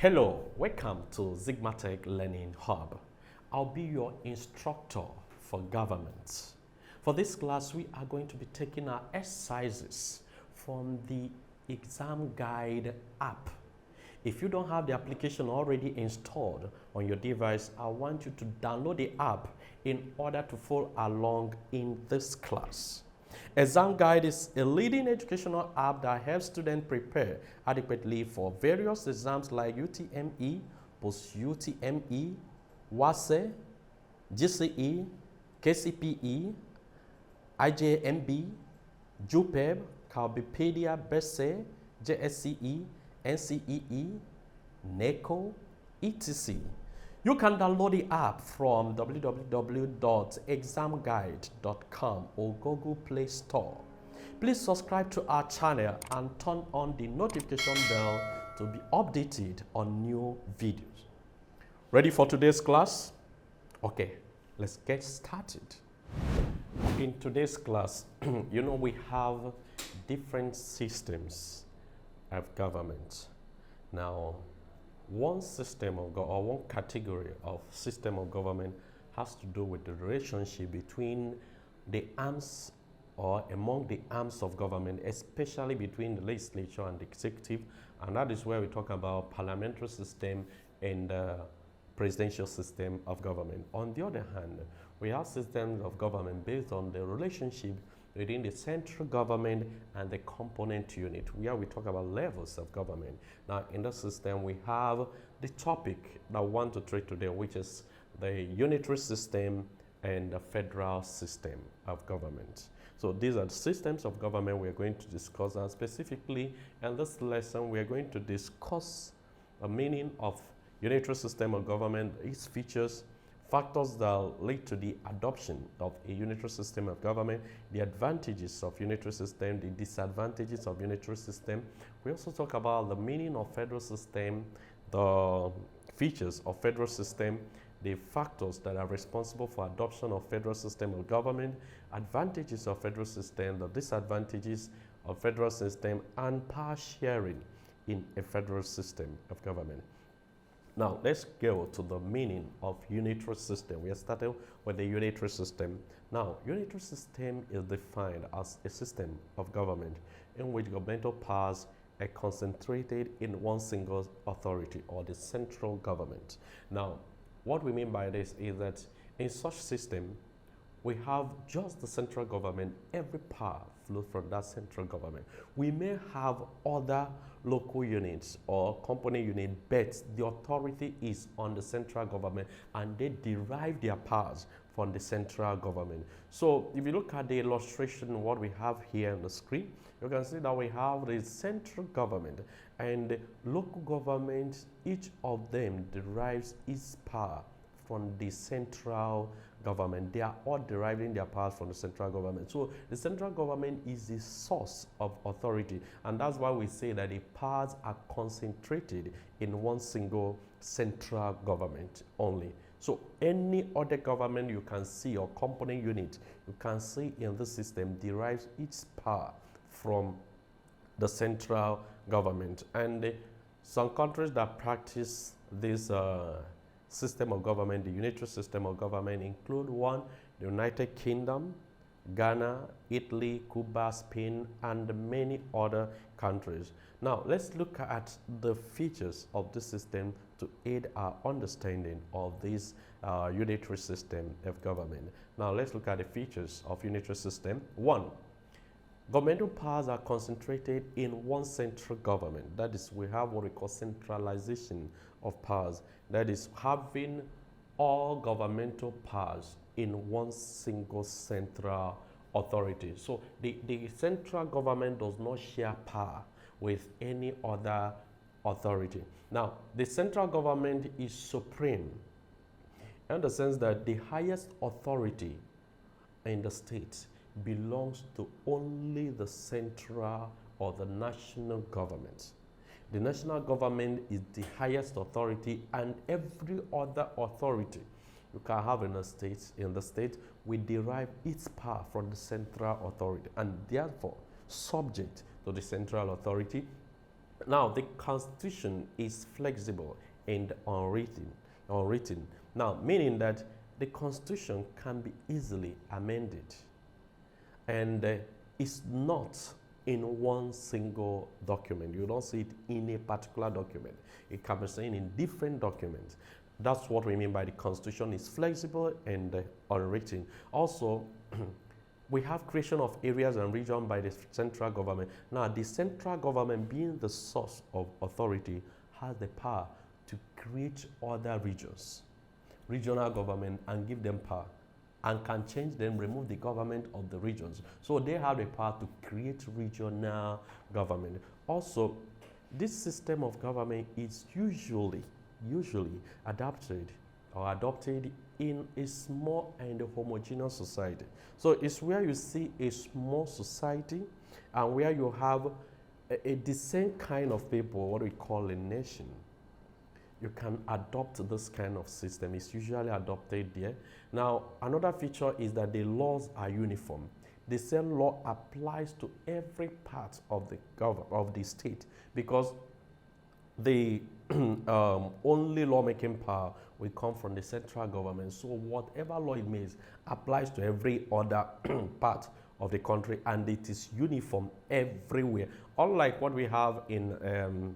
Hello, welcome to Zigmatech Learning Hub. I'll be your instructor for government. For this class, we are going to be taking our exercises from the ExamGuide app. If you don't have the application already installed on your device, I want you to download the app in order to follow along in this class. ExamGuide is a leading educational app that helps students prepare adequately for various exams like UTME, post-UTME, WAEC, GCE, KCPE, IJMB, JUPEB, Calbipedia, BECE, SSCE, NCEE, NECO, etc. You can download the app from www.examguide.com or Google Play Store. Please subscribe to our channel and turn on the notification bell to be updated on new videos. Ready for today's class? Okay, let's get started. In today's class, we have different systems of government. Now, one system of or one category of system of government has to do with the relationship between the arms or among the arms of government, especially between the legislature and the executive, and that is where we talk about parliamentary system and presidential system of government. On the other hand, we have systems of government based on the relationship within the central government and the component unit, where we talk about levels of government. Now, in the system, we have the topic that I want to treat today, which is the unitary system and the federal system of government. So these are the systems of government we're going to discuss, and specifically in this lesson, we're going to discuss the meaning of unitary system of government, its features, factors that lead to the adoption of a unitary system of government, the advantages of unitary system, the disadvantages of unitary system. We also talk about the meaning of federal system, the features of federal system, the factors that are responsible for adoption of federal system of government, advantages of federal system, the disadvantages of federal system, and power sharing in a federal system of government. Now, let's go to the meaning of unitary system. We are starting with the unitary system. Now, unitary system is defined as a system of government in which governmental powers are concentrated in one single authority, or the central government. Now, what we mean by this is that in such system, we have just the central government. Every power flows from that central government. We may have other local units or component units, but the authority is on the central government, and they derive their powers from the central government. So if you look at the illustration, what we have here on the screen, you can see that we have the central government and local government. Each of them derives its power from the central government. They are all deriving their powers from the central government. So the central government is the source of authority, and that's why we say that the powers are concentrated in one single central government only. So any other government you can see, or component unit you can see in the system, derives its power from the central government. And some countries that practice this system of government, the unitary system of government, include one, the United Kingdom, Ghana, Italy, Cuba, Spain, and many other countries. Now, let's look at the features of this system to aid our understanding of this unitary system of government. Now, let's look at the features of unitary system. One, governmental powers are concentrated in one central government. That is, we have what we call centralization of powers. That is, having all governmental powers in one single central authority. So the central government does not share power with any other authority. Now, the central government is supreme in the sense that the highest authority in the state belongs to only the central or the national government. The national government is the highest authority, and every other authority you can have in the state will derive its power from the central authority, and therefore subject to the central authority Now, the Constitution is flexible and unwritten. Now, meaning that the Constitution can be easily amended, and it's not in one single document. You don't see it in a particular document. It can be seen in different documents. That's what we mean by the Constitution is flexible and unwritten. Also, we have creation of areas and regions by the central government. Now, the central government, being the source of authority, has the power to create other regions, regional government, and give them power, and can change them, remove the government of the regions. So they have the power to create regional government. Also, this system of government is usually adopted in a small and homogeneous society. So it's where you see a small society and where you have a decent kind of people, what we call a nation. You can adopt this kind of system. It's usually adopted there. Now, another feature is that the laws are uniform. The same law applies to every part of the state, because the only lawmaking power will come from the central government. So whatever law it makes applies to every other part of the country, and it is uniform everywhere. Unlike what we have in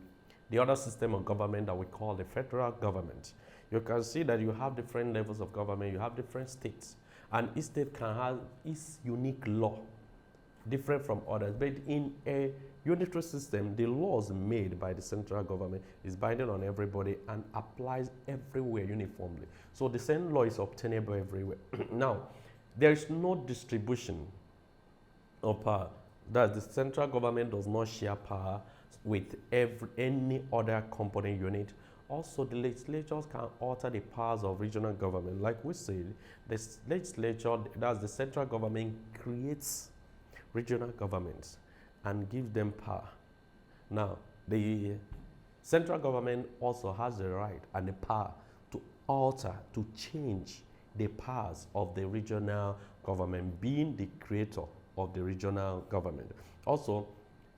the other system of government that we call the federal government. You can see that you have different levels of government, you have different states, and each state can have its unique law, different from others. But in a unitary system, the laws made by the central government is binding on everybody and applies everywhere uniformly. So the same law is obtainable everywhere. Now, there is no distribution of power. That the central government does not share power with any other component unit. Also, the legislatures can alter the powers of regional government. Like we said, the legislature, that's the central government, creates regional governments and gives them power. Now, the central government also has the right and the power to alter, to change the powers of the regional government, being the creator of the regional government. Also,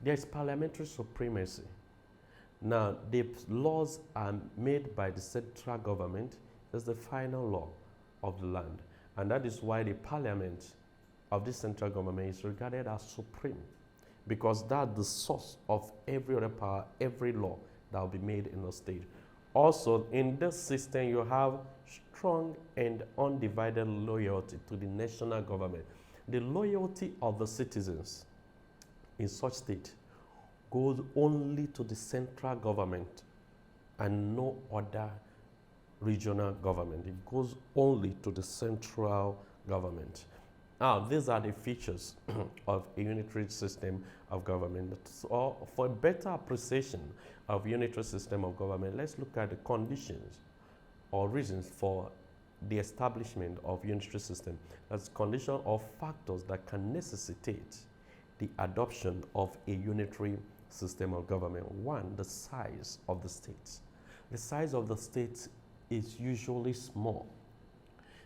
there is parliamentary supremacy. Now, the laws are made by the central government as the final law of the land. And that is why the parliament of the central government is regarded as supreme, because that's the source of every other power, every law that will be made in the state. Also, in this system, you have strong and undivided loyalty to the national government. The loyalty of the citizens in such state goes only to the central government and no other regional government. It goes only to the central government. Now, these are the features of a unitary system of government. So, for a better appreciation of unitary system of government, let's look at the conditions or reasons for the establishment of unitary system. That's condition or factors that can necessitate the adoption of a unitary system of government. One, the size of the state. The size of the state is usually small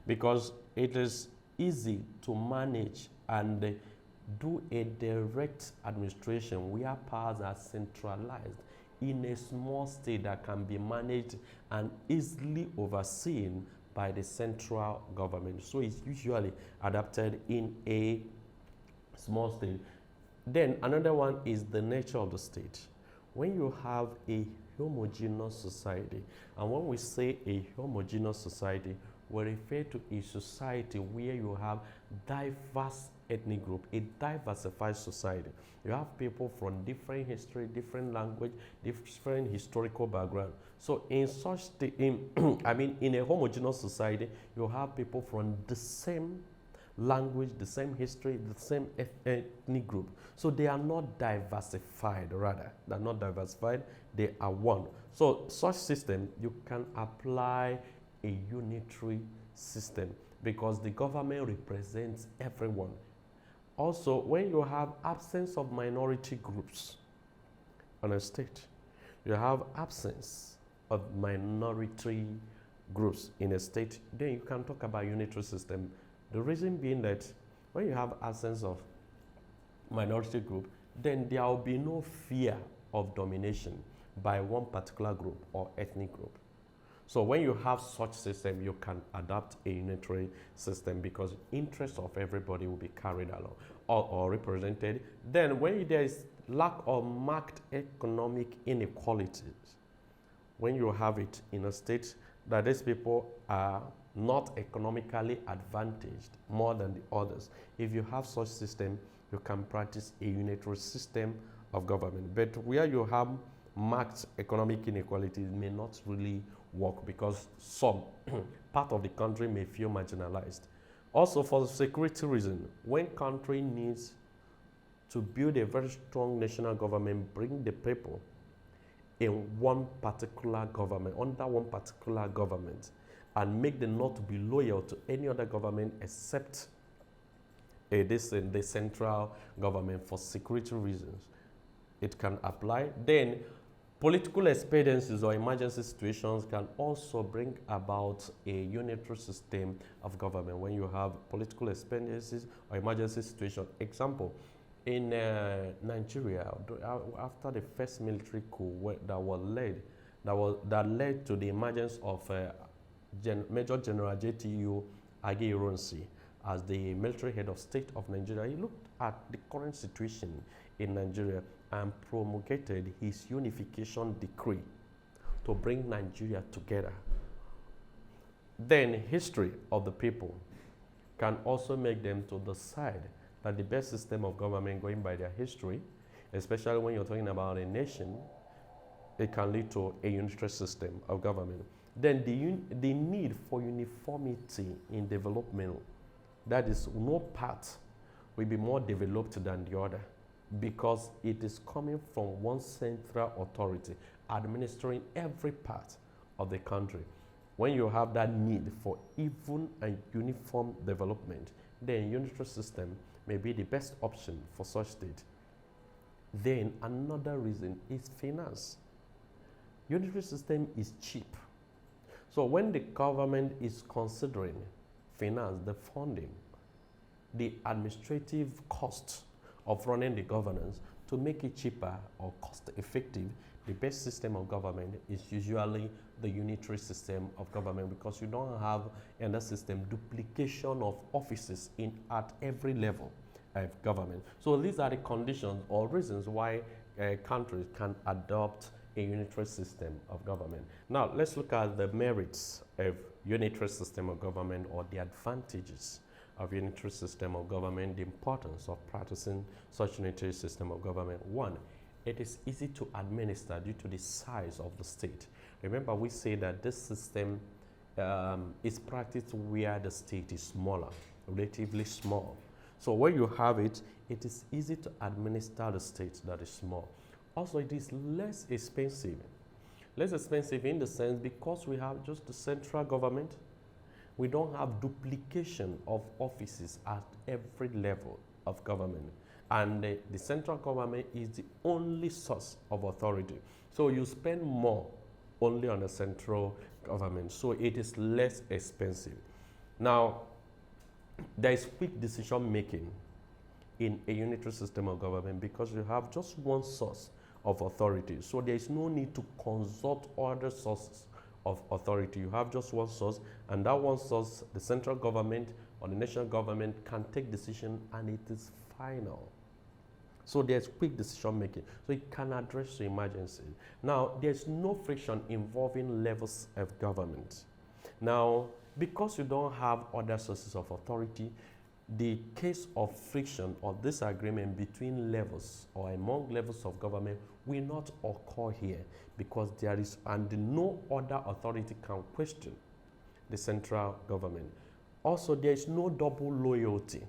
because it is easy to manage and do a direct administration where powers are centralized in a small state that can be managed and easily overseen by the central government. So it's usually adapted in a small state. Then another one is the nature of the state. When you have a homogeneous society, and when we say a homogeneous society, we refer to a society where you have diverse ethnic group, a diversified society. You have people from different history, different language, different historical background. So in such in a homogeneous society, you have people from the same language, the same history, the same ethnic group. So they are not diversified, rather. They're not diversified, they are one. So such system, you can apply a unitary system because the government represents everyone. Also, when you have absence of minority groups on a state, you have absence of minority groups in a state, then you can talk about unitary system. The reason being that when you have absence of minority group, then there will be no fear of domination by one particular group or ethnic group. So when you have such system, you can adapt a unitary system because interest of everybody will be carried along or represented. Then when there is lack of marked economic inequalities, when you have it in a state that these people are not economically advantaged more than the others, if you have such system, you can practice a unitary system of government. But where you have marked economic inequalities may not really work because some part of the country may feel marginalized. Also, for security reasons, when country needs to build a very strong national government, bring the people in one particular government, under one particular government, and make them not to be loyal to any other government except the central government for security reasons, it can apply. Then political expediencies or emergency situations can also bring about a unitary system of government when you have political expediencies or emergency situation. Example, in Nigeria, after the first military coup that led to the emergence of Major General JTU Aguiyi as the military head of state of Nigeria, he looked at the current situation in Nigeria and promulgated his unification decree to bring Nigeria together. Then history of the people can also make them to decide that the best system of government, going by their history, especially when you're talking about a nation, it can lead to a unitary system of government. Then the need for uniformity in development, that is, no part will be more developed than the other because it is coming from one central authority administering every part of the country. When you have that need for even and uniform development, then unitary system may be the best option for such state. Then another reason is finance. Unitary system is cheap. So when the government is considering finance, the funding, the administrative cost of running the governance, to make it cheaper or cost effective, the best system of government is usually the unitary system of government because you don't have in that system duplication of offices at every level of government. So these are the conditions or reasons why countries can adopt a unitary system of government. Now let's look at the merits of unitary system of government or the advantages of unitary system of government, the importance of practicing such unitary system of government. One, it is easy to administer due to the size of the state. Remember, we say that this system is practiced where the state is smaller, relatively small. So when you have it, it is easy to administer the state that is small. Also, it is less expensive. Less expensive in the sense because we have just the central government, we don't have duplication of offices at every level of government. And the central government is the only source of authority. So you spend more only on the central government. So it is less expensive. Now, there is quick decision making in a unitary system of government because you have just one source of authority. So there is no need to consult other sources of authority. You have just one source, and that one source, the central government or the national government, can take decision and it is final. So there's quick decision making. So it can address the emergency. Now, there's no friction involving levels of government. Now, because you don't have other sources of authority, the case of friction or disagreement between levels or among levels of government will not occur here because there is, and no other authority can question the central government. Also, there is no double loyalty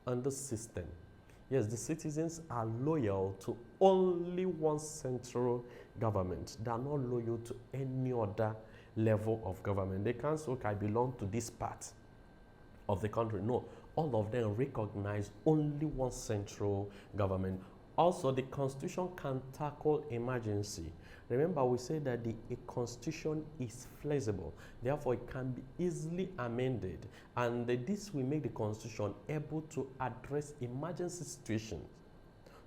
under system. Yes, the citizens are loyal to only one central government. They are not loyal to any other level of government. They can't say, okay, I belong to this part of the country. No, all of them recognize only one central government. Also, the constitution can tackle emergency. Remember, we say that a constitution is flexible. Therefore, it can be easily amended. And this will make the constitution able to address emergency situations.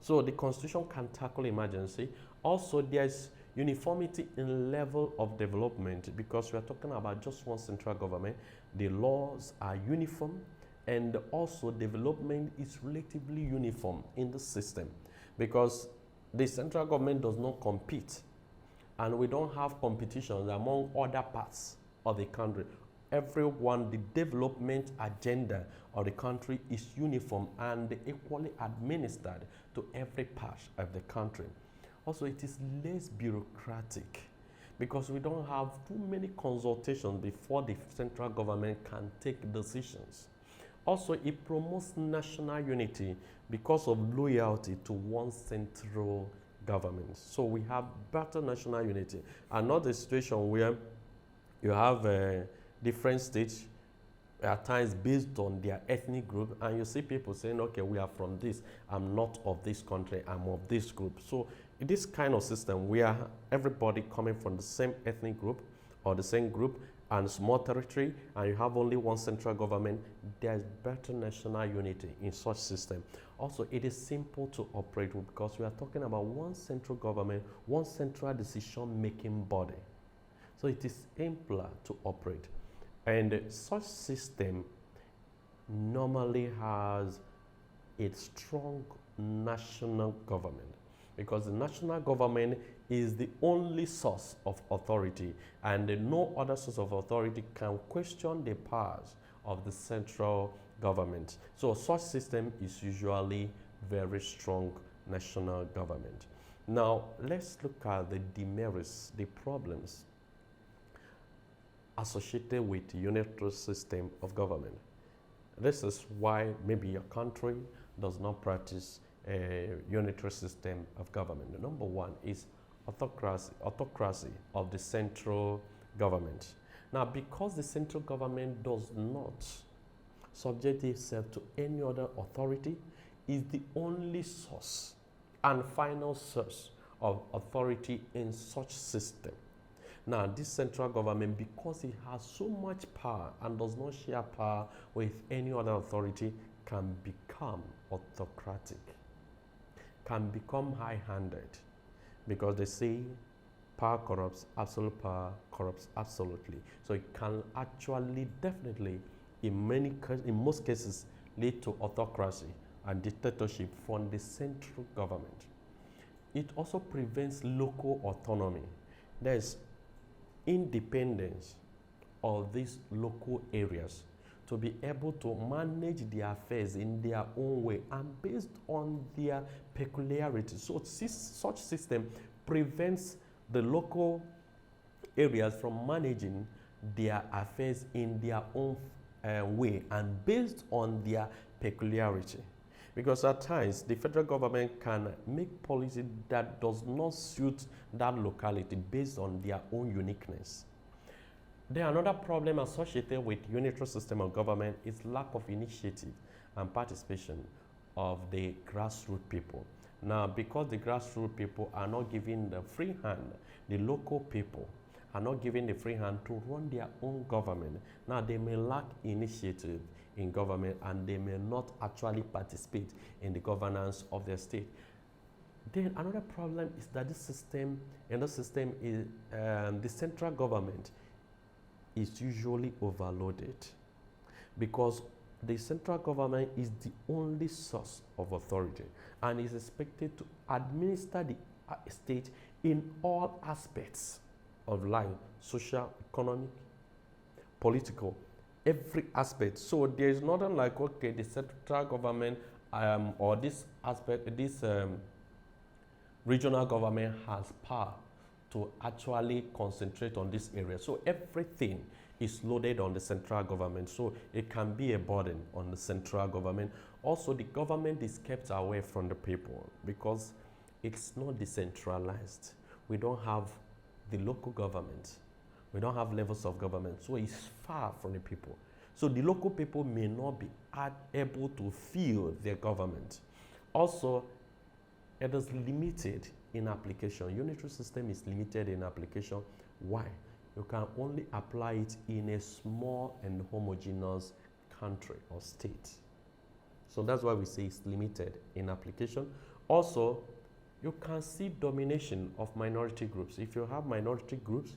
So the constitution can tackle emergency. Also, there's uniformity in level of development because we are talking about just one central government. The laws are uniform, and also development is relatively uniform in the system because the central government does not compete, and we don't have competitions among other parts of the country. Everyone, the development agenda of the country is uniform and equally administered to every part of the country. Also, it is less bureaucratic because we don't have too many consultations before the central government can take decisions. Also, it promotes national unity because of loyalty to one central government. So we have better national unity and not a situation where you have different states at times based on their ethnic group, and you see people saying, okay, we are from this, I'm not of this country, I'm of this group. So in this kind of system where everybody coming from the same ethnic group or the same group and small territory, and you have only one central government, there's better national unity in such system. Also, it is simple to operate with because we are talking about one central government, one central decision-making body. So it is simpler to operate. And such system normally has a strong national government because the national government is the only source of authority, and no other source of authority can question the powers of the central government. So such system is usually very strong national government. Now let's look at the demerits, the problems associated with the unitary system of government. This is why maybe your country does not practice a unitary system of government. The number one is autocracy of the central government. Now, because the central government does not subject itself to any other authority, is the only source and final source of authority in such system. Now, this central government, because it has so much power and does not share power with any other authority, can become autocratic, can become high-handed, because they say power corrupts, absolute power corrupts absolutely. So it can actually definitely, in most cases, lead to autocracy and dictatorship from the central government. It also prevents local autonomy. There's independence of these local areas to be able to manage their affairs in their own way and based on their peculiarities. So such system prevents the local areas from managing their affairs in their own way and based on their peculiarity. Because at times, the federal government can make policy that does not suit that locality based on their own uniqueness. Then another problem associated with unitary system of government is lack of initiative and participation of the grassroots people. Now, because the grassroots people are not given the free hand, the local people are not given the free hand to run their own government. Now, they may lack initiative in government and they may not actually participate in the governance of their state. Then another problem is that this system, is the central government is usually overloaded because the central government is the only source of authority and is expected to administer the state in all aspects of life, social, economic, political, every aspect. So there is nothing like, okay, the central government or this aspect, this regional government has power to actually concentrate on this area. So everything is loaded on the central government. So it can be a burden on the central government. Also, the government is kept away from the people because it's not decentralized. We don't have the local government. We don't have levels of government. So it's far from the people. So the local people may not be able to feel their government. Also, it is limited in application. Unitary system is limited in application. Why? You can only apply it in a small and homogeneous country or state. So that's why we say it's limited in application. Also, you can see domination of minority groups. If you have minority groups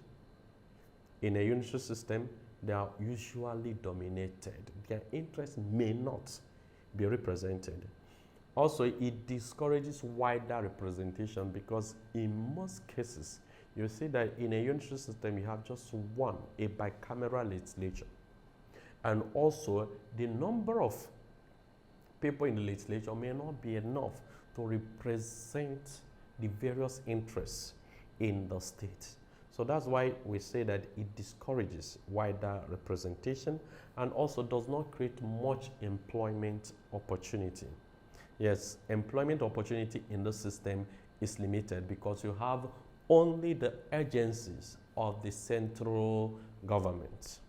in a unitary system, they are usually dominated. Their interests may not be represented. Also, it discourages wider representation because in most cases, you see that in a unitary system, you have just one, a bicameral legislature. And also, the number of people in the legislature may not be enough to represent the various interests in the state. So that's why we say that it discourages wider representation and also does not create much employment opportunity. Yes, employment opportunity in the system is limited because you have only the agencies of the central government.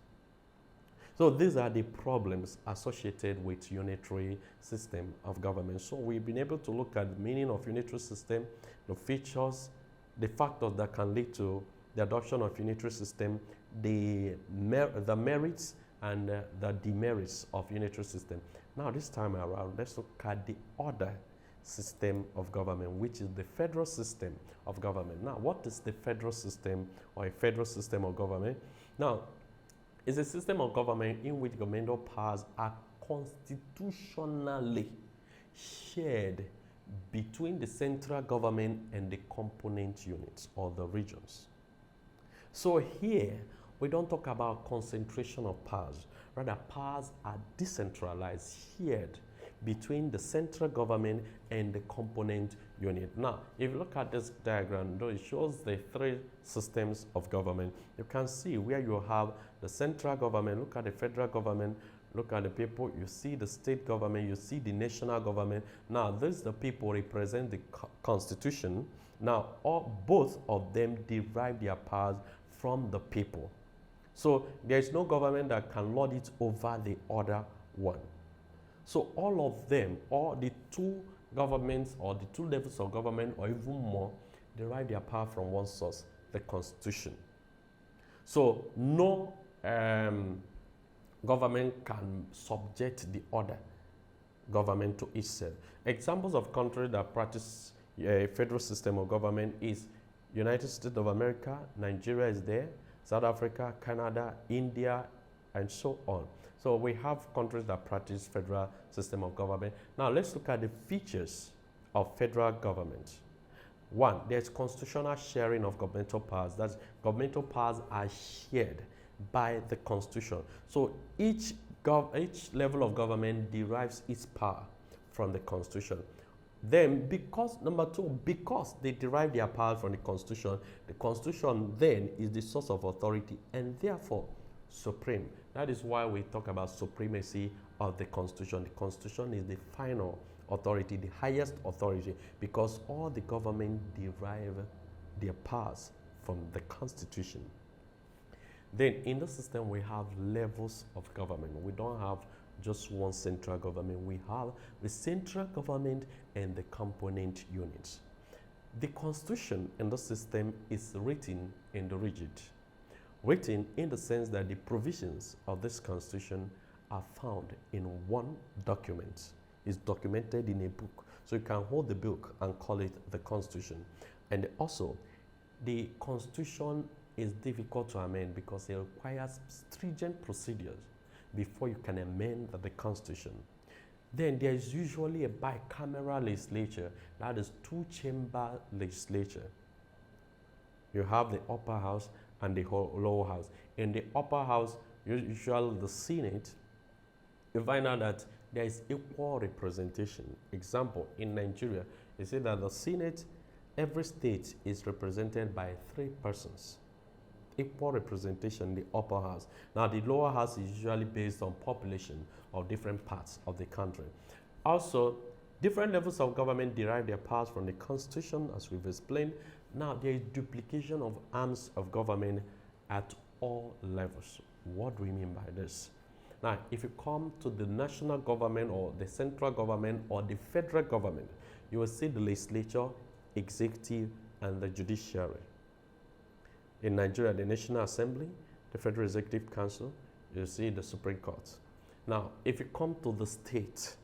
So these are the problems associated with unitary system of government. So we've been able to look at the meaning of unitary system, the features, the factors that can lead to the adoption of unitary system, the merits and the demerits of unitary system. Now this time around, let's look at the other system of government, which is the federal system of government. Now, what is the federal system or a federal system of government? Now, it's a system of government in which governmental powers are constitutionally shared between the central government and the component units or the regions. So here, we don't talk about concentration of powers. Rather, powers are decentralized, shared between the central government and the component unit. Now, if you look at this diagram, though it shows the three systems of government, you can see where you have the central government, look at the federal government, look at the people, you see the state government, you see the national government. Now, these the people represent the constitution. Now, both of them derive their powers from the people. So, there is no government that can lord it over the other one. So all of them, or the two governments or the two levels of government or even more, derive their power from one source, the Constitution. So no government can subject the other government to itself. Examples of countries that practice a federal system of government is United States of America, Nigeria is there, South Africa, Canada, India, and so on. So we have countries that practice federal system of government. Now let's look at the features of federal government. One, there's constitutional sharing of governmental powers. That's governmental powers are shared by the Constitution. So each level of government derives its power from the Constitution. Then, because they derive their power from the Constitution then is the source of authority and therefore supreme. That is why we talk about supremacy of the Constitution. The Constitution is the final authority, the highest authority, because all the government derive their powers from the Constitution. Then in the system we have levels of government. We don't have just one central government. We have the central government and the component units. The Constitution in the system is written in the rigid. Written in the sense that the provisions of this Constitution are found in one document. It's documented in a book. So you can hold the book and call it the Constitution. And also, the Constitution is difficult to amend because it requires stringent procedures before you can amend the Constitution. Then there is usually a bicameral legislature, that is two-chamber legislature. You have the upper house and the lower house. In the upper house, usually the Senate, you find out that there is equal representation. Example, in Nigeria, you see that the Senate, every state is represented by 3 persons. Equal representation in the upper house. Now, the lower house is usually based on population of different parts of the country. Also, different levels of government derive their powers from the Constitution, as we've explained. Now, there is duplication of arms of government at all levels. What do we mean by this? Now, if you come to the national government or the central government or the federal government, you will see the legislature, executive, and the judiciary. In Nigeria, the National Assembly, the Federal Executive Council, you see the Supreme Court. Now, if you come to the state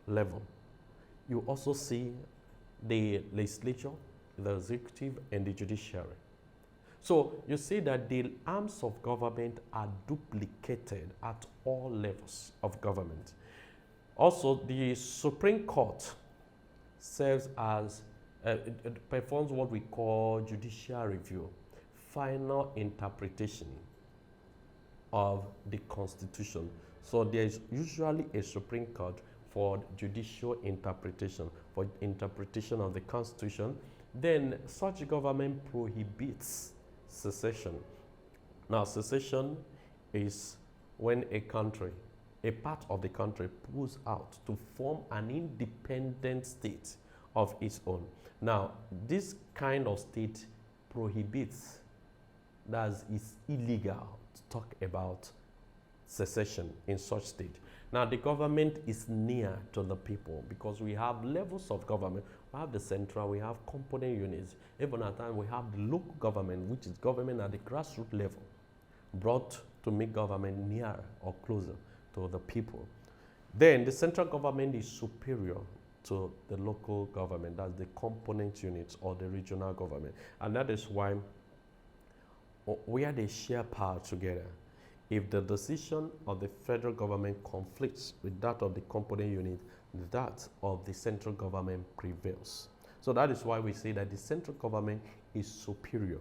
level, you also see the legislature, the executive, and the judiciary. So you see that the arms of government are duplicated at all levels of government. Also, the Supreme Court serves as, it performs what we call judicial review, final interpretation of the Constitution. So there is usually a Supreme Court for judicial interpretation, for interpretation of the Constitution. Then such government prohibits secession. Now, secession is when a country, a part of the country, pulls out to form an independent state of its own. Now, this kind of state prohibits, that is illegal to talk about secession in such state. Now, the government is near to the people because we have levels of government. We have the central, we have component units. Even at times, we have the local government, which is government at the grassroots level, brought to make government nearer or closer to the people. Then the central government is superior to the local government, that's the component units or the regional government. And that is why where they share power together, if the decision of the federal government conflicts with that of the component unit, that of the central government prevails. So that is why we say that the central government is superior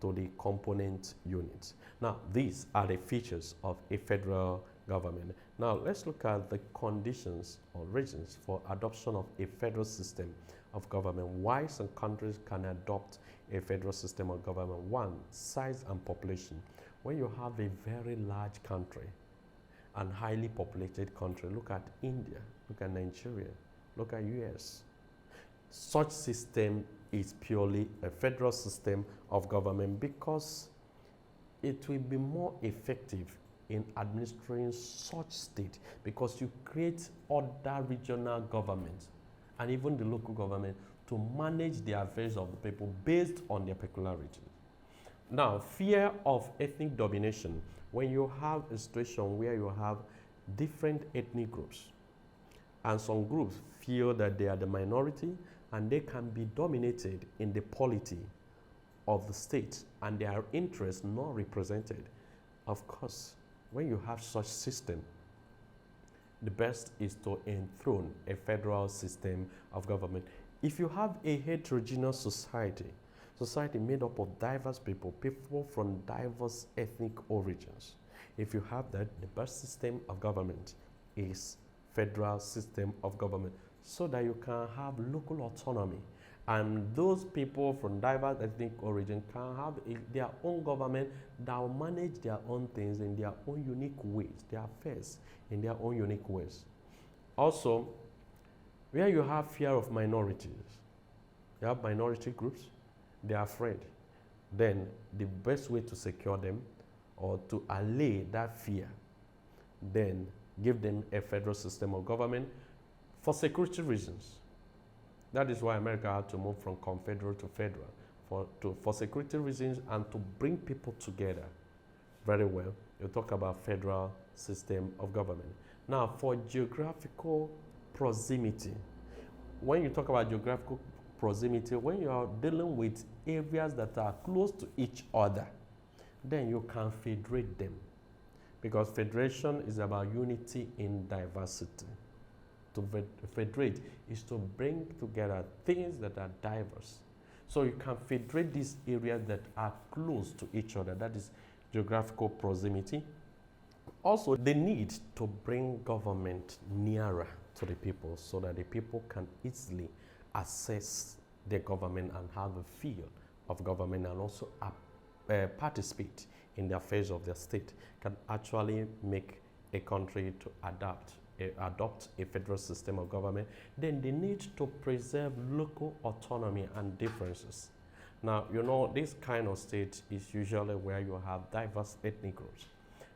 to the component units. Now, these are the features of a federal government. Now, let's look at the conditions or reasons for adoption of a federal system of government. Why some countries can adopt a federal system of government. One, size and population. When you have a very large country and highly populated country, look at India, look at Nigeria, look at US. Such system is purely a federal system of government because it will be more effective in administering such state because you create other regional governments and even the local government to manage the affairs of the people based on their peculiarities. Now, fear of ethnic domination. When you have a situation where you have different ethnic groups and some groups feel that they are the minority and they can be dominated in the polity of the state and their interests not represented. Of course, when you have such system, the best is to enthrone a federal system of government. If you have a heterogeneous society made up of diverse people from diverse ethnic origins, if you have that, the best system of government is federal system of government so that you can have local autonomy and those people from diverse ethnic origin can have their own government that will manage their own things in their own unique ways, their affairs in their own unique ways. Also, where you have fear of minorities, you have minority groups, they are afraid. Then the best way to secure them or to allay that fear, then give them a federal system of government for security reasons. That is why America had to move from confederal to federal for security reasons and to bring people together very well. You talk about federal system of government. Now, for geographical proximity, when you talk about geographical proximity, when you are dealing with areas that are close to each other, then you can federate them because federation is about unity in diversity. To federate is to bring together things that are diverse. So you can federate these areas that are close to each other. That is geographical proximity. Also, the need to bring government nearer to the people so that the people can easily access their government and have a feel of government and also participate in the affairs of their state can actually make a country to adopt a federal system of government. Then the need to preserve local autonomy and differences. Now, you know, this kind of state is usually where you have diverse ethnic groups.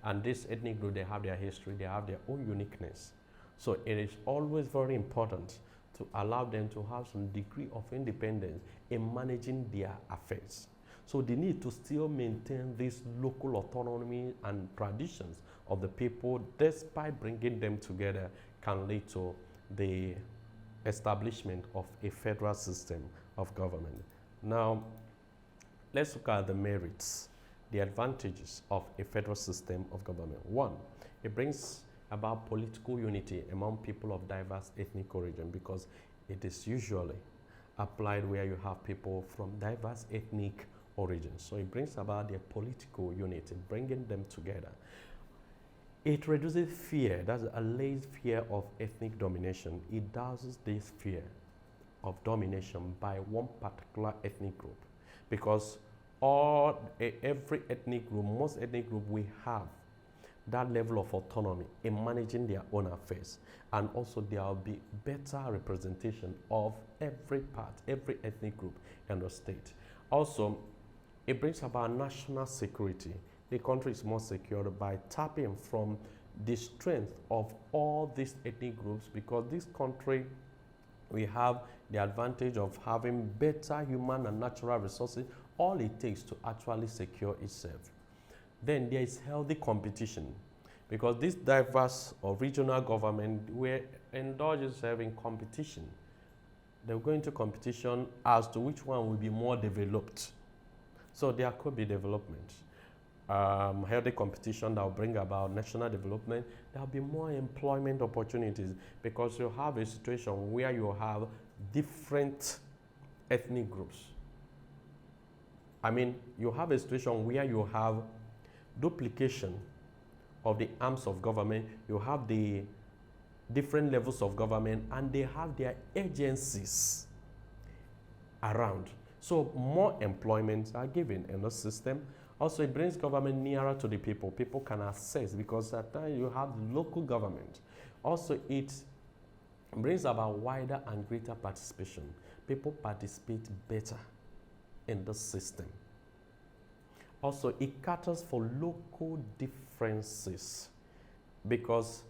And this ethnic group, they have their history, they have their own uniqueness. So it is always very important to allow them to have some degree of independence in managing their affairs. So the need to still maintain this local autonomy and traditions of the people, despite bringing them together, can lead to the establishment of a federal system of government. Now, let's look at the merits, the advantages of a federal system of government. One, it brings about political unity among people of diverse ethnic origin, because it is usually applied where you have people from diverse ethnic origins. So it brings about their political unity, bringing them together. It reduces fear, that's alleged fear of ethnic domination. It does this fear of domination by one particular ethnic group, because every ethnic group, most ethnic group, we have that level of autonomy in managing their own affairs, and also there will be better representation of every part, every ethnic group in the state. Also, it brings about national security. The country is more secure by tapping from the strength of all these ethnic groups, because this country, we have the advantage of having better human and natural resources. All it takes to actually secure itself. Then there is healthy competition, because this diverse or regional government will indulge itself in competition. They'll go into competition as to which one will be more developed. So there could be development. Healthy competition that will bring about national development. There will be more employment opportunities, because you have a situation where you have different ethnic groups. I mean, you have a situation where you have duplication of the arms of government, you have the different levels of government, and they have their agencies around. So more employments are given in the system. Also, it brings government nearer to the people. People can access, because at times you have local government. Also, it brings about wider and greater participation. People participate better in the system. Also, it caters for local differences, because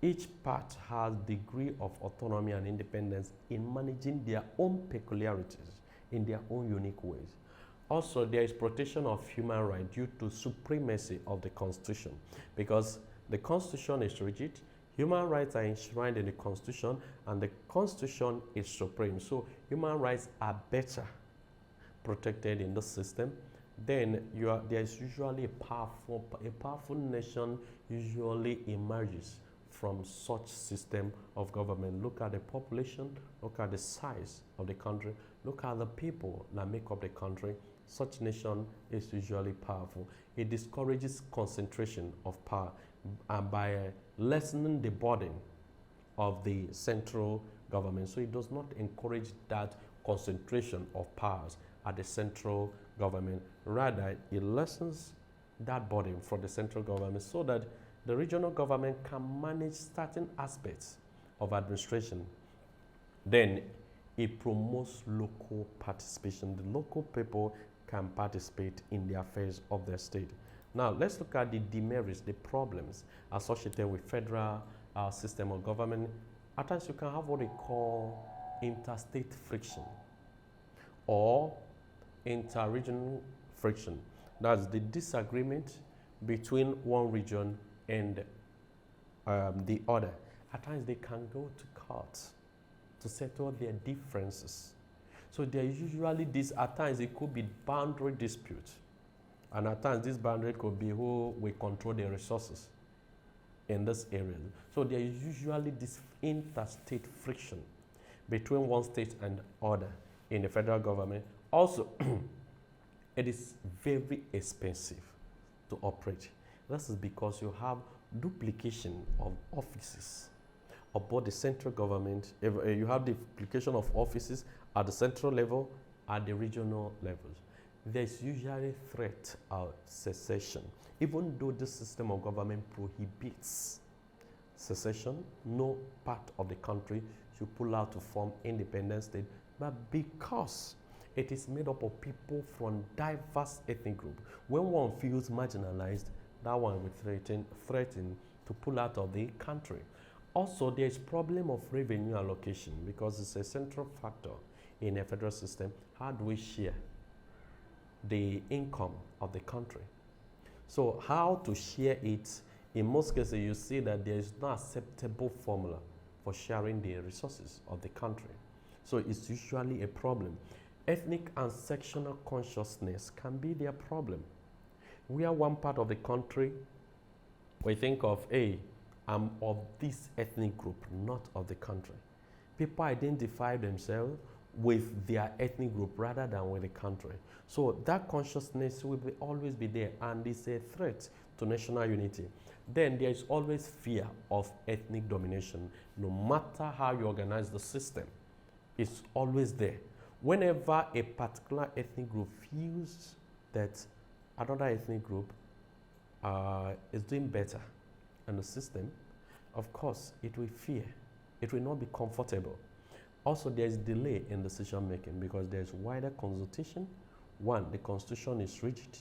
each part has degree of autonomy and independence in managing their own peculiarities in their own unique ways. Also, there is protection of human rights due to supremacy of the Constitution, because the Constitution is rigid, human rights are enshrined in the Constitution, and the Constitution is supreme. So human rights are better protected in the system. Then there is usually a powerful nation usually emerges from such system of government. Look at the population, look at the size of the country, look at the people that make up the country. Such nation is usually powerful. It discourages concentration of power by lessening the burden of the central government. So it does not encourage that concentration of powers at the central government. Rather, it lessens that burden from the central government, so that the regional government can manage certain aspects of administration. Then it promotes local participation. The local people can participate in the affairs of their state. Now, let's look at the demerits, the problems associated with federal system of government. At times, you can have what they call interstate friction or inter-regional friction. That's the disagreement between one region and the other. At times, they can go to court to settle their differences. So there is usually this, at times it could be boundary dispute. And at times this boundary could be who will control the resources in this area. So there is usually this interstate friction between one state and other in the federal government. Also, it is very expensive to operate. This is because you have duplication of offices of both the central government. You have duplication of offices at the central level, at the regional levels. There's usually threat of secession. Even though this system of government prohibits secession, no part of the country should pull out to form independent state, but because it is made up of people from diverse ethnic groups, when one feels marginalized, that one will threaten to pull out of the country. Also, there is problem of revenue allocation, because it's a central factor in a federal system. How do we share the income of the country? So how to share it? In most cases, you see that there is no acceptable formula for sharing the resources of the country. So it's usually a problem. Ethnic and sectional consciousness can be their problem. We are one part of the country, we think of, hey, I'm of this ethnic group, not of the country. People identify themselves with their ethnic group rather than with the country. So that consciousness will always be there, and it's a threat to national unity. Then there is always fear of ethnic domination. No matter how you organize the system, it's always there. Whenever a particular ethnic group feels that another ethnic group is doing better in the system, of course, it will fear. It will not be comfortable. Also, there is delay in decision making because there is wider consultation. One, the constitution is rigid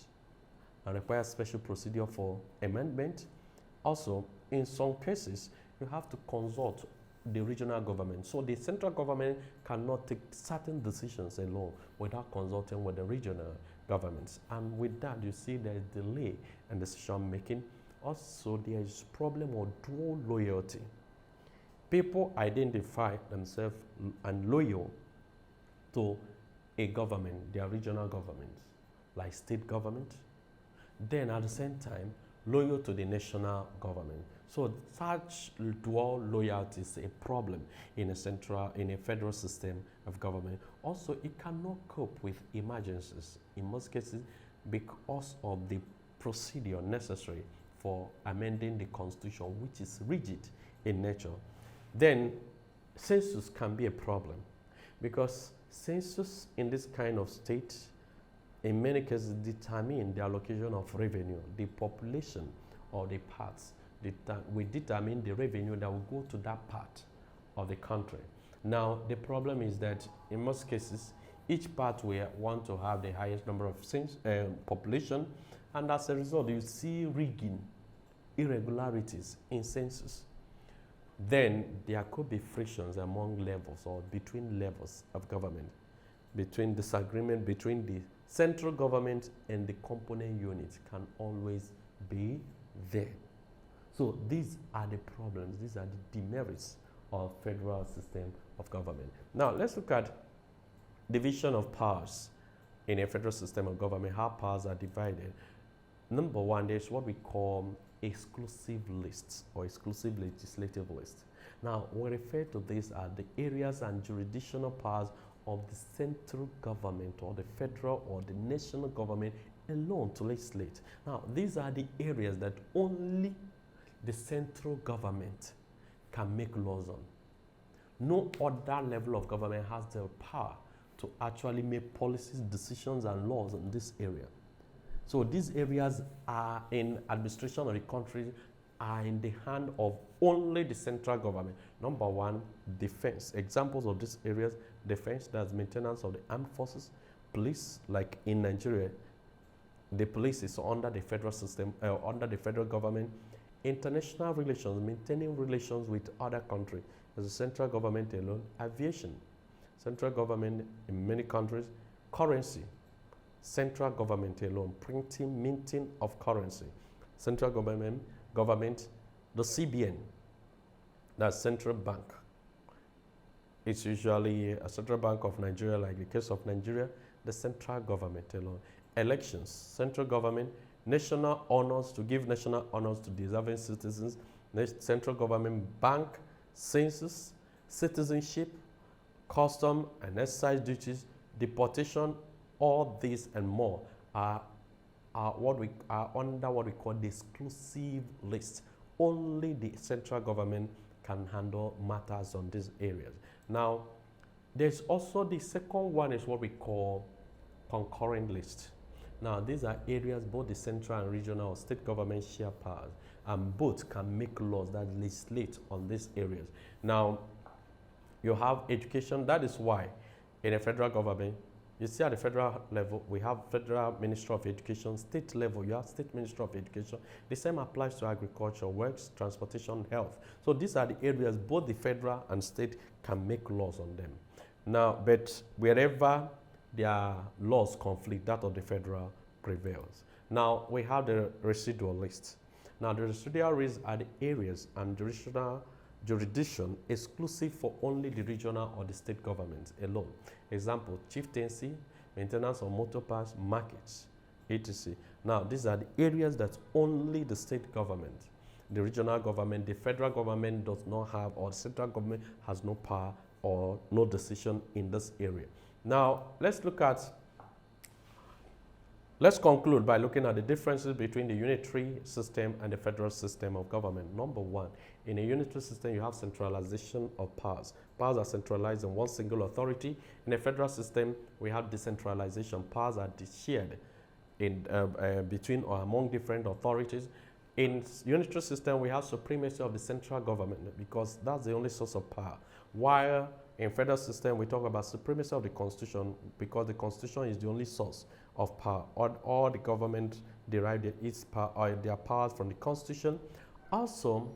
and requires special procedure for amendment. Also, in some cases, you have to consult the regional government. So the central government cannot take certain decisions alone without consulting with the regional governments. And with that, you see there is delay in decision making. Also, there is problem of dual loyalty. People identify themselves and loyal to a government, their regional governments, like state government. Then at the same time, loyal to the national government. So such dual loyalty is a problem in a federal system of government. Also, it cannot cope with emergencies in most cases because of the procedure necessary for amending the constitution, which is rigid in nature. Then census can be a problem because census in this kind of state in many cases determine the allocation of revenue, the population or the parts. We determine the revenue that will go to that part of the country. Now, the problem is that in most cases, each part will want to have the highest number of population, and as a result, you see rigging, irregularities in census. Then there could be frictions among levels or between levels of government, between disagreement between the central government and the component units can always be there. So these are the problems, these are the demerits of federal system of government. Now let's look at division of powers in a federal system of government, how powers are divided. Number one, there's what we call exclusive lists or exclusive legislative lists. Now, we refer to this as the areas and jurisdictional powers of the central government or the federal or the national government alone to legislate. Now, these are the areas that only the central government can make laws on. No other level of government has the power to actually make policies, decisions, and laws in this area. So these areas are in administration of the country are in the hand of only the central government. Number one, defense. Examples of these areas, defense, that's maintenance of the armed forces. Police, like in Nigeria, the police is under the federal system, under the federal government. International relations, maintaining relations with other countries, as the central government alone. Aviation, central government in many countries. Currency, central government alone. Printing, minting of currency, central government. The CBN, that's central bank. It's usually a central bank of Nigeria, like the case of Nigeria, the central government alone. Elections, central government. National honors, to give national honors to deserving citizens, central government. Bank, census, citizenship, custom and excise duties, deportation. All these and more are under what we call the exclusive list. Only the central government can handle matters on these areas. Now, there's also the second one is what we call concurrent list. Now, these are areas both the central and regional or state government share powers, and both can make laws that legislate on these areas. Now, you have education. That is why in a federal government, you see at the federal level, we have Federal Ministry of Education. State level, you have State Ministry of Education. The same applies to agriculture, works, transportation, health. So these are the areas both the federal and state can make laws on them. Now, but wherever their laws conflict, that of the federal prevails. Now, we have the residual list. Now, the residual lists are the areas and jurisdictional jurisdiction exclusive for only the regional or the state government alone. Example, chieftaincy, maintenance of motor parks, markets, etc. Now, these are the areas that only the state government, the regional government, the federal government does not have, or the central government has no power or no decision in this area. Now, let's conclude by looking at the differences between the unitary system and the federal system of government. Number one, in a unitary system, you have centralization of powers. Powers are centralized in one single authority. In a federal system, we have decentralization. Powers are shared in, between or among different authorities. In unitary system, we have supremacy of the central government because that's the only source of power. While in federal system, we talk about supremacy of the constitution because the constitution is the only source of power. All the government derive its power or their powers from the constitution. Also,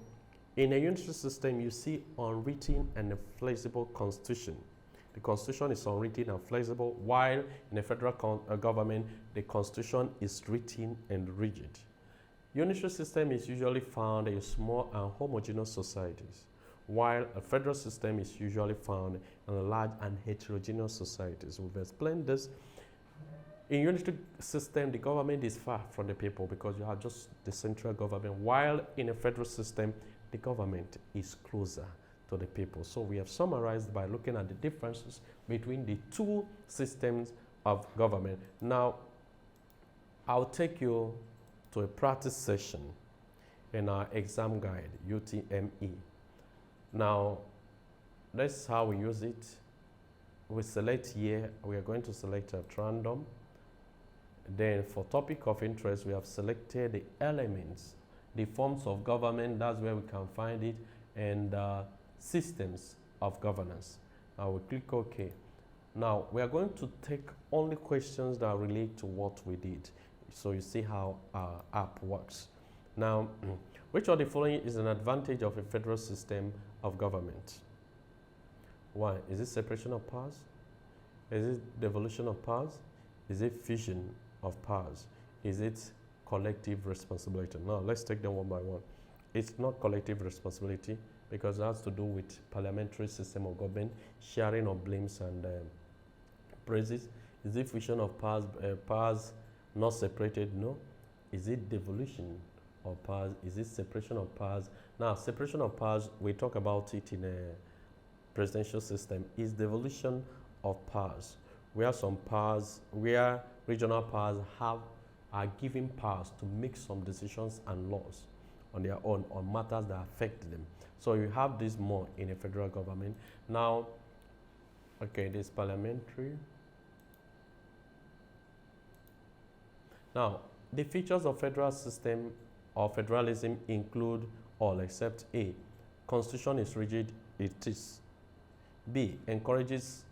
in a unitary system, you see unwritten and inflexible constitution. The constitution is unwritten and flexible, while in a federal government, the constitution is written and rigid. Unitary system is usually found in small and homogeneous societies, while a federal system is usually found in large and heterogeneous societies. We've explained this. In unitary system, the government is far from the people because you have just the central government, while in a federal system, the government is closer to the people. So we have summarized by looking at the differences between the two systems of government. Now, I'll take you to a practice session in our exam guide, UTME. Now, that's how we use it. We select here, we are going to select at random. Then for topic of interest, we have selected the elements, the forms of government, that's where we can find it, and systems of governance. Now we click OK. Now we are going to take only questions that relate to what we did. So you see how our app works. Now, which of the following is an advantage of a federal system of government? One, is it separation of powers? Is it devolution of powers? Is it fusion of powers? Is it collective responsibility? Now, let's take them one by one. It's not collective responsibility because it has to do with parliamentary system of government, sharing of blames and praises. Is it fusion of powers, powers not separated? No. Is it devolution of powers? Is it separation of powers? Now, separation of powers, we talk about it in a presidential system. Is devolution of powers, where some powers, where regional powers are given powers to make some decisions and laws on their own on matters that affect them. So you have this more in a federal government. Now, okay, this parliamentary. Now, the features of federal system or federalism include all except A, constitution is rigid, it is. B, encourages,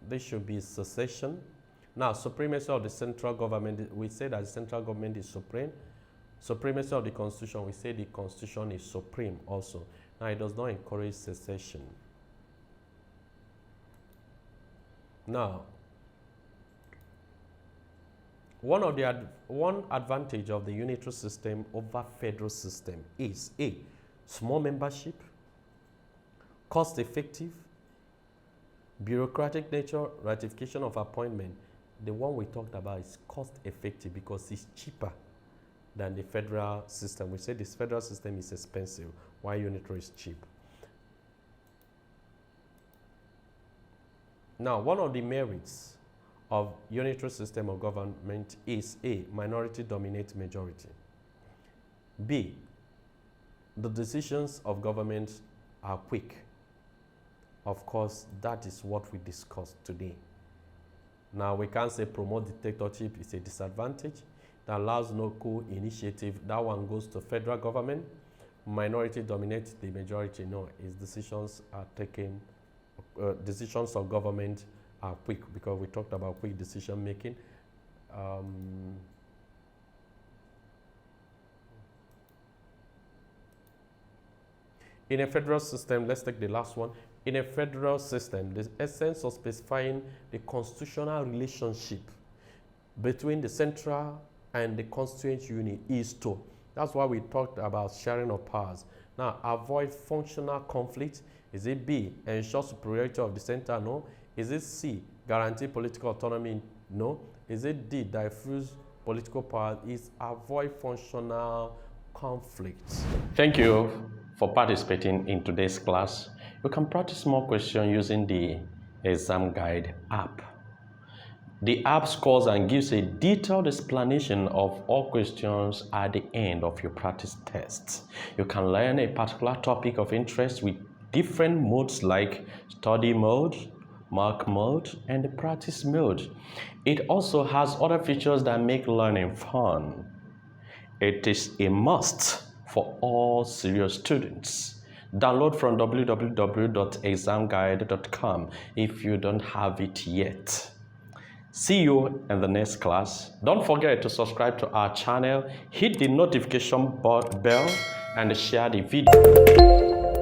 there should be secession. Now, supremacy of the central government, we say that the central government is supreme. Supremacy of the constitution, we say the constitution is supreme also. Now, it does not encourage secession. Now, one advantage of the unitary system over federal system is A, small membership, cost-effective, bureaucratic nature, ratification of appointment. The one we talked about is cost-effective because it's cheaper than the federal system. We say this federal system is expensive, while unitary is cheap. Now, one of the merits of unitary system of government is A, minority dominate majority. B, the decisions of government are quick. Of course, that is what we discussed today. Now, we can't say promote dictatorship is a disadvantage. That allows no co-initiative. That one goes to federal government. Minority dominates the majority. No, its decisions are taken, decisions of government are quick because we talked about quick decision making. In a federal system, let's take the last one. In a federal system, the essence of specifying the constitutional relationship between the central and the constituent unit is to. That's why we talked about sharing of powers. Now, avoid functional conflict. Is it B, ensure superiority of the center? No. Is it C, guarantee political autonomy? No. Is it D, diffuse political power? Is avoid functional conflicts. Thank you for participating in today's class. You can practice more questions using the ExamGuide app. The app scores and gives a detailed explanation of all questions at the end of your practice tests. You can learn a particular topic of interest with different modes like study mode, mark mode, and the practice mode. It also has other features that make learning fun. It is a must for all serious students. Download from www.examguide.com if you don't have it yet. See you in the next class. Don't forget to subscribe to our channel, hit the notification bell, and share the video.